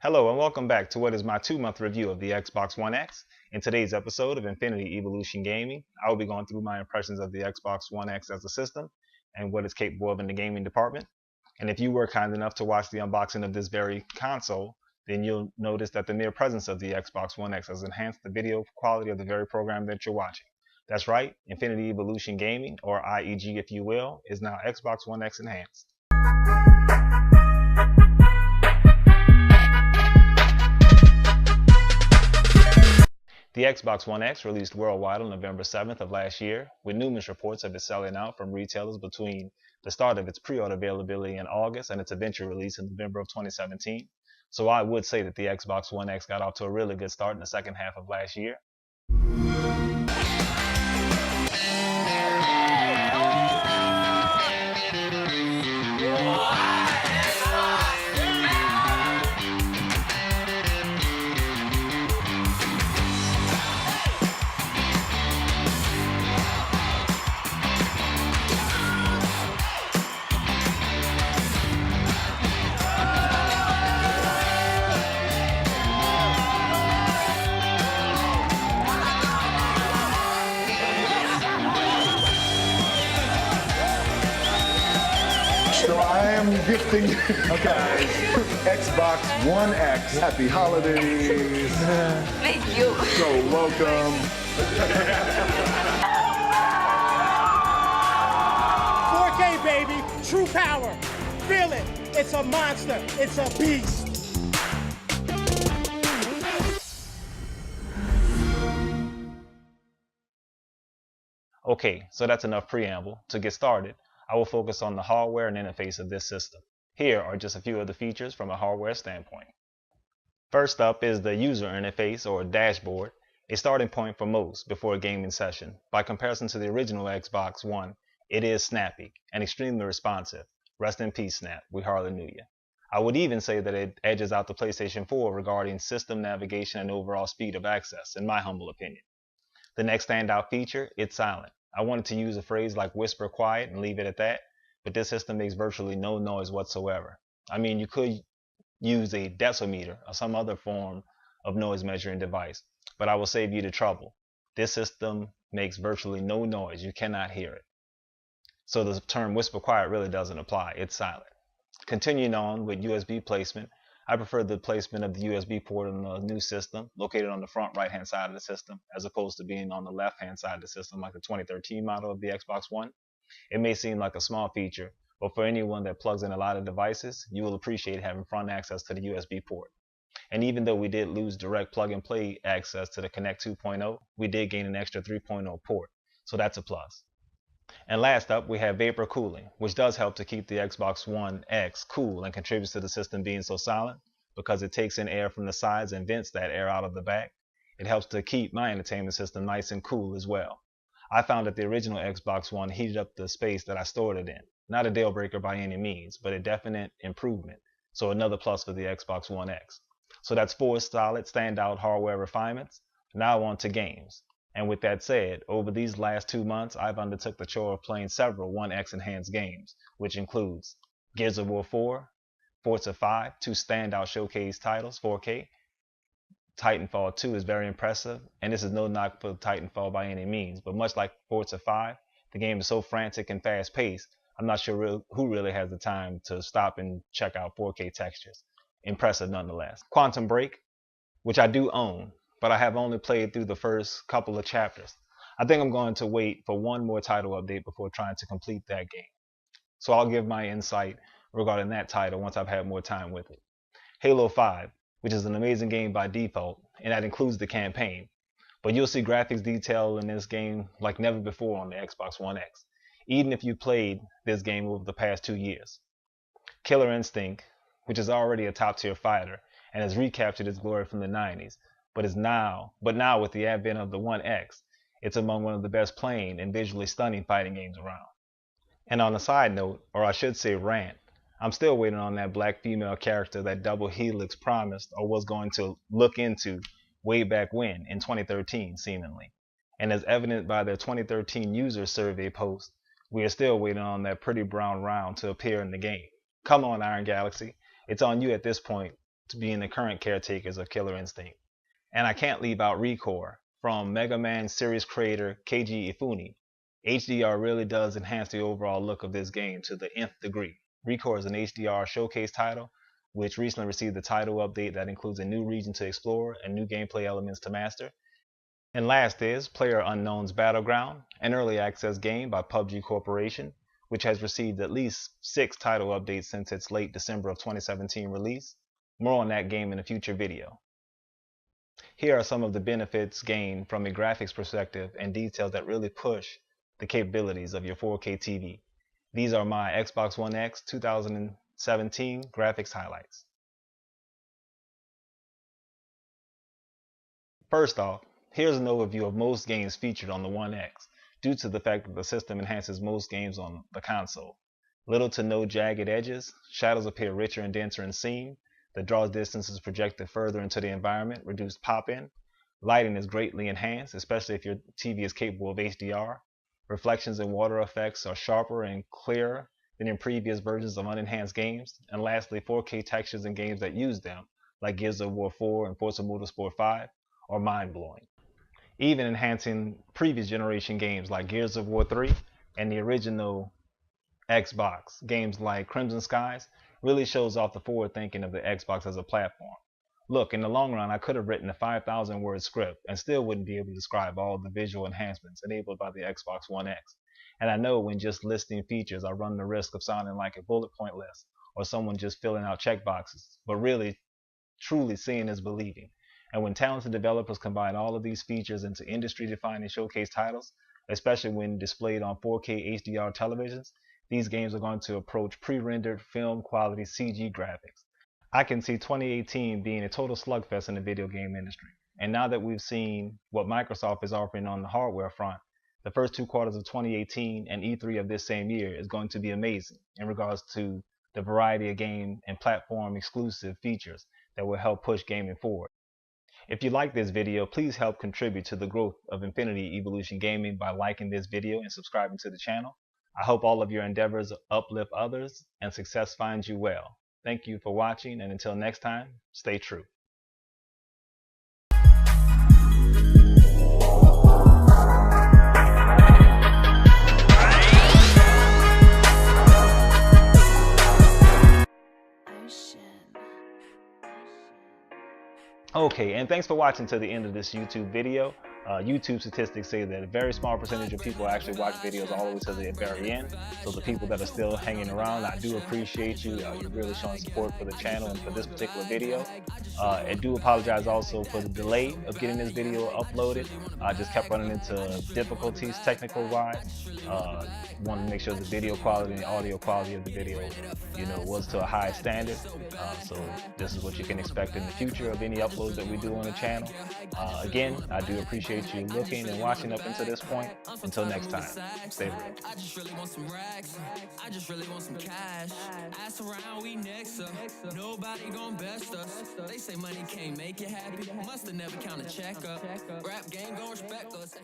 Hello and welcome back to what is my 2-month review of the Xbox One X. In today's episode of Infinity Evolution Gaming, I will be going through my impressions of the Xbox One X as a system and what it's capable of in the gaming department. And if you were kind enough to watch the unboxing of this very console, then you'll notice that the mere presence of the Xbox One X has enhanced the video quality of the very program that you're watching. That's right, Infinity Evolution Gaming, or IEG if you will, is now Xbox One X enhanced. The Xbox One X released worldwide on November 7th of last year, with numerous reports of it selling out from retailers between the start of its pre-order availability in August and its eventual release in November of 2017. So I would say that the Xbox One X got off to a really good start in the second half of last year. So I am gifting you guys Xbox One X. Happy holidays. Thank you. So welcome. 4K, baby. True power. Feel it. It's a monster. It's a beast. Okay, so that's enough preamble. To get started, I will focus on the hardware and interface of this system. Here are just a few of the features from a hardware standpoint. First up is the user interface or dashboard, a starting point for most before a gaming session. By comparison to the original Xbox One, it is snappy and extremely responsive. Rest in peace, Snap. We hardly knew you. I would even say that it edges out the PlayStation 4 regarding system navigation and overall speed of access, in my humble opinion. The next standout feature, it's silent. I wanted to use a phrase like whisper quiet and leave it at that, but this system makes virtually no noise whatsoever. I mean, you could use a decimeter or some other form of noise measuring device, but I will save you the trouble. This system makes virtually no noise. You cannot hear it. So the term whisper quiet really doesn't apply. It's silent. Continuing on with USB placement, I prefer the placement of the USB port on the new system, located on the front right-hand side of the system, as opposed to being on the left-hand side of the system like the 2013 model of the Xbox One. It may seem like a small feature, but for anyone that plugs in a lot of devices, you will appreciate having front access to the USB port. And even though we did lose direct plug-and-play access to the Connect 2.0, we did gain an extra 3.0 port, so that's a plus. And last up, we have vapor cooling, which does help to keep the Xbox One X cool and contributes to the system being so silent because it takes in air from the sides and vents that air out of the back. It helps to keep my entertainment system nice and cool as well. I found that the original Xbox One heated up the space that I stored it in. Not a deal breaker by any means, but a definite improvement. So another plus for the Xbox One X. So that's 4 solid standout hardware refinements. Now on to games. And with that said, over these last 2 months, I've undertook the chore of playing several One X enhanced games, which includes Gears of War 4, Forza 5, 2 standout showcase titles, 4K. Titanfall 2 is very impressive, and this is no knock for Titanfall by any means, but much like Forza 5, the game is so frantic and fast-paced, I'm not sure who really has the time to stop and check out 4K textures. Impressive nonetheless. Quantum Break, which I do own, but I have only played through the first couple of chapters. I think I'm going to wait for one more title update before trying to complete that game. So I'll give my insight regarding that title once I've had more time with it. Halo 5, which is an amazing game by default, and that includes the campaign. But you'll see graphics detail in this game like never before on the Xbox One X, even if you played this game over the past 2 years. Killer Instinct, which is already a top-tier fighter and has recaptured its glory from the 90s, but now with the advent of the One X, it's among one of the best playing and visually stunning fighting games around. And on a side note, or I should say rant, I'm still waiting on that black female character that Double Helix promised or was going to look into way back when, in 2013 seemingly. And as evident by their 2013 user survey post, we are still waiting on that pretty brown round to appear in the game. Come on, Iron Galaxy, it's on you at this point to being the current caretakers of Killer Instinct. And I can't leave out Recore from Mega Man series creator Keiji Ifune. HDR really does enhance the overall look of this game to the nth degree. Recore is an HDR showcase title, which recently received the title update that includes a new region to explore and new gameplay elements to master. And last is PlayerUnknown's Battleground, an early access game by PUBG Corporation, which has received at least 6 title updates since its late December of 2017 release. More on that game in a future video. Here are some of the benefits gained from a graphics perspective and details that really push the capabilities of your 4K TV. These are my Xbox One X 2017 graphics highlights. First off, here's an overview of most games featured on the One X, due to the fact that the system enhances most games on the console. Little to no jagged edges, shadows appear richer and denser in scene, the draw distance is projected further into the environment, reduced pop-in, lighting is greatly enhanced, especially if your TV is capable of HDR. Reflections and water effects are sharper and clearer than in previous versions of unenhanced games. And lastly, 4K textures in games that use them, like Gears of War 4 and Forza Motorsport 5, are mind-blowing. Even enhancing previous generation games like Gears of War 3 and the original Xbox games like Crimson Skies really shows off the forward thinking of the Xbox as a platform. Look, in the long run, I could have written a 5,000 word script and still wouldn't be able to describe all the visual enhancements enabled by the Xbox One X. And I know when just listing features, I run the risk of sounding like a bullet point list or someone just filling out checkboxes, but really, truly seeing is believing. And when talented developers combine all of these features into industry-defining showcase titles, especially when displayed on 4K HDR televisions, these games are going to approach pre-rendered film quality CG graphics. I can see 2018 being a total slugfest in the video game industry. And now that we've seen what Microsoft is offering on the hardware front, the first 2 quarters of 2018 and E3 of this same year is going to be amazing in regards to the variety of game and platform exclusive features that will help push gaming forward. If you like this video, please help contribute to the growth of Infinity Evolution Gaming by liking this video and subscribing to the channel. I hope all of your endeavors uplift others and success finds you well. Thank you for watching, and until next time, stay true. Okay, and thanks for watching to the end of this YouTube video. YouTube statistics say that a very small percentage of people actually watch videos all the way to the very end. So the people that are still hanging around, I do appreciate you. You're really showing support for the channel and for this particular video. I do apologize also for the delay of getting this video uploaded. I just kept running into difficulties technical wise. Wanted to make sure the video quality and the audio quality of the video, was to a high standard. So this is what you can expect in the future of any uploads that we do on the channel. Again, I do appreciate you looking and watching up until this point. Until next time, stay real. I just really want some racks. I just really want some cash. Ass around, we next up. Nobody gon' best us. They say money can't make you happy. Musta never count a check up. Rap game gon' respect us.